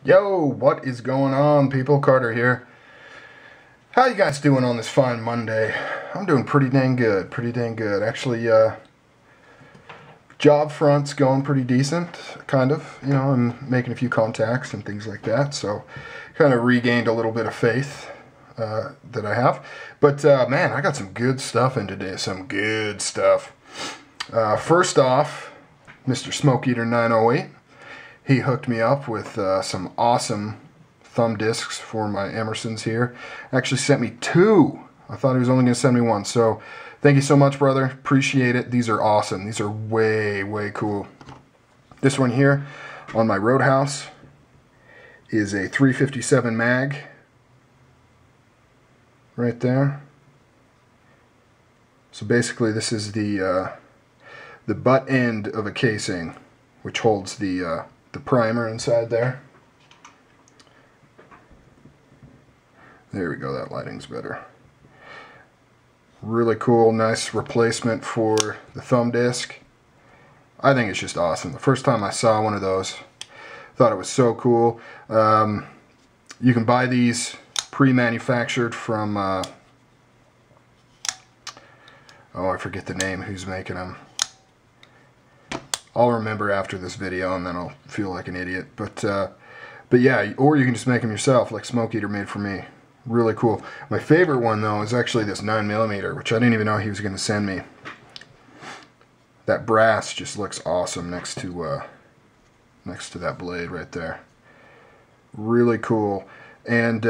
Yo, what is going on, people? Carter here. How you guys doing on this fine Monday? I'm doing pretty dang good, Actually, job front's going pretty decent, kind of. You know, I'm making a few contacts and things like that, so kind of regained a little bit of faith that I have. But, man, I got some good stuff in today, some good stuff. First off, Mr. Smoke Eater 908. He hooked me up with some awesome thumb discs for my Emersons here. Actually sent me two. I thought he was only going to send me one. So thank you so much, brother. Appreciate it. These are awesome. These are way, way cool. This one here on my Roadhouse is a 357 mag. Right there. So basically this is the butt end of a casing, which holds the primer inside there. There we go, that lighting's better. Really cool, nice replacement for the thumb disc. I think it's just awesome. The first time I saw one of those, thought it was so cool. You can buy these pre-manufactured from, oh, I forget the name, who's making them. I'll remember after this video and then I'll feel like an idiot. But yeah, or you can just make them yourself like Smoke Eater made for me. Really cool. My favorite one though is actually this 9mm, which I didn't even know he was going to send me. That brass just looks awesome next to that blade right there. Really cool. And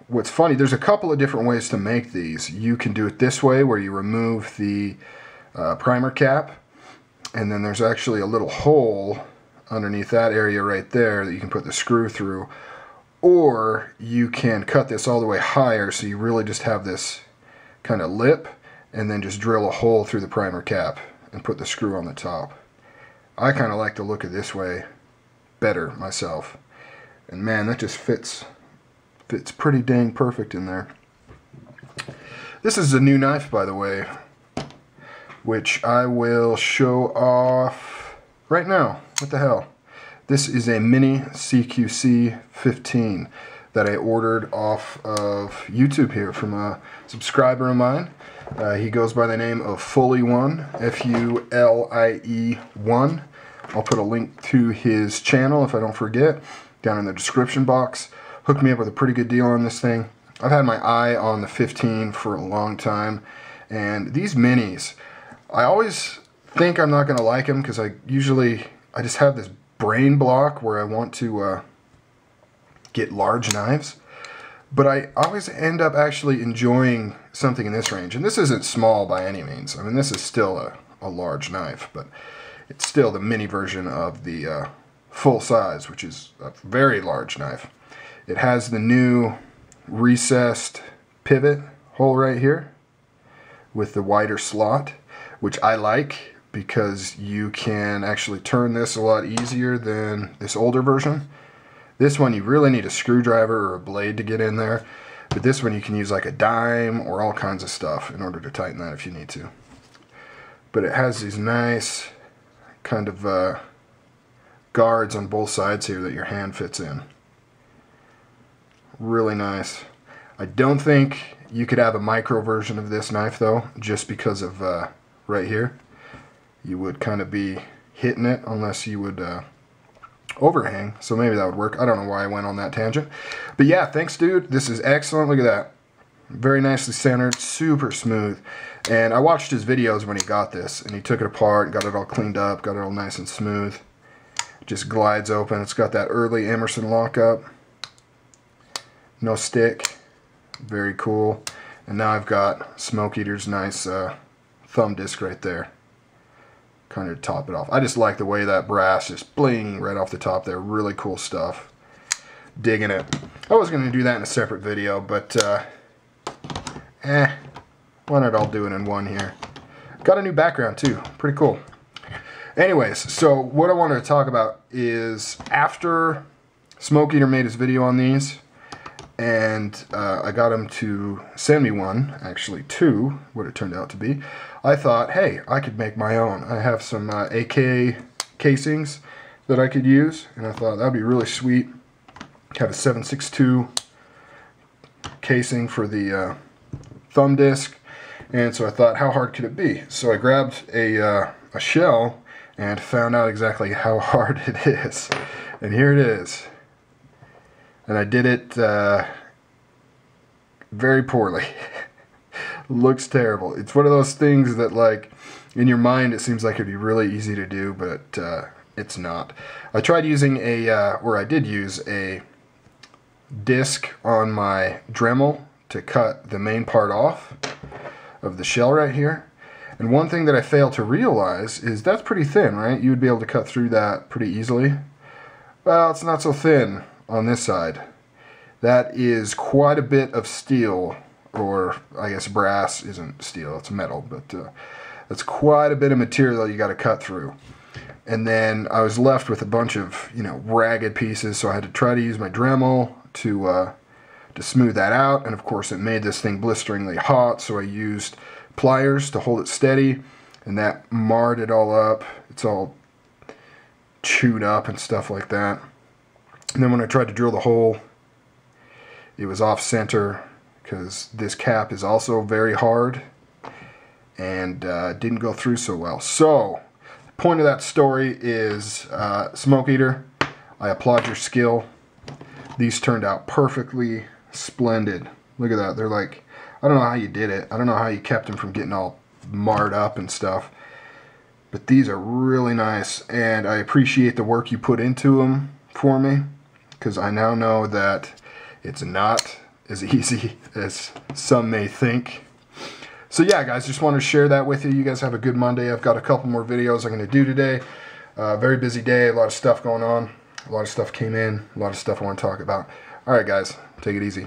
what's funny, there's a couple of different ways to make these. You can do it this way where you remove the primer cap. And then there's actually a little hole underneath that area right there that you can put the screw through. Or you can cut this all the way higher so you really just have this kind of lip and then just drill a hole through the primer cap and put the screw on the top. I kind of like the look of this way better myself. And man, that just fits pretty dang perfect in there. This is a new knife, by the way, which I will show off right now. What the hell? This is a mini CQC 15 that I ordered off of YouTube here from a subscriber of mine. He goes by the name of Fully1, F-U-L-I-E-1. I'll put a link to his channel, if I don't forget, down in the description box. Hooked me up with a pretty good deal on this thing. I've had my eye on the 15 for a long time, and these minis, I always think I'm not going to like them because I just have this brain block where I want to get large knives. But I always end up actually enjoying something in this range. And this isn't small by any means. I mean, this is still a large knife, but it's still the mini version of the full size, which is a very large knife. It has the new recessed pivot hole right here with the wider slot, which I like because you can actually turn this a lot easier than this older version. This one you really need a screwdriver or a blade to get in there, but this one you can use like a dime or all kinds of stuff in order to tighten that if you need to. But it has these nice kind of guards on both sides here that your hand fits in. Really nice. I don't think you could have a micro version of this knife though, just because of right here. You would kind of be hitting it unless you would overhang, so maybe that would work. I don't know why I went on that tangent. But yeah, thanks dude. This is excellent. Look at that. Very nicely centered, super smooth. And I watched his videos when he got this, and he took it apart, got it all cleaned up, got it all nice and smooth. Just glides open. It's got that early Emerson lockup. No stick. Very cool. And now I've got Smoke Eater's nice thumb disc right there, kind of to top it off. I just like the way that brass just bling right off the top there. Really cool stuff. Digging it. I was going to do that in a separate video, but why not all do it in one here. Got a new background too. Pretty cool. Anyways, so what I wanted to talk about is after Smoke Eater made his video on these, and I got him to send me one, actually two, what it turned out to be. I thought, hey, I could make my own. I have some AK casings that I could use, and I thought that'd be really sweet Had a 7.62 casing for the thumb disc, and so I thought, how hard could it be? So I grabbed a shell and found out exactly how hard it is. And here it is. And I did it very poorly. Looks terrible. It's one of those things that, like, in your mind it seems like it'd be really easy to do, but it's not. I tried using I did use a disc on my Dremel to cut the main part off of the shell right here. And one thing that I failed to realize is that's pretty thin, right? You would be able to cut through that pretty easily. Well, it's not so thin on this side. That is quite a bit of steel, or I guess brass isn't steel, it's metal, but that's quite a bit of material you got to cut through. And then I was left with a bunch of, you know, ragged pieces, so I had to try to use my Dremel to smooth that out. And of course it made this thing blisteringly hot, so I used pliers to hold it steady, and that marred it all up. It's all chewed up and stuff like that. And then when I tried to drill the hole, it was off center because this cap is also very hard, and didn't go through so well. So the point of that story is, Smoke Eater, I applaud your skill. These turned out perfectly splendid. Look at that. They're like, I don't know how you did it. I don't know how you kept them from getting all marred up and stuff. But these are really nice, and I appreciate the work you put into them for me, because I now know that it's not as easy as some may think. So yeah, guys, just wanted to share that with you. You guys have a good Monday. I've got a couple more videos I'm going to do today. Very busy day, a lot of stuff going on. A lot of stuff came in, a lot of stuff I want to talk about. Alright guys, take it easy.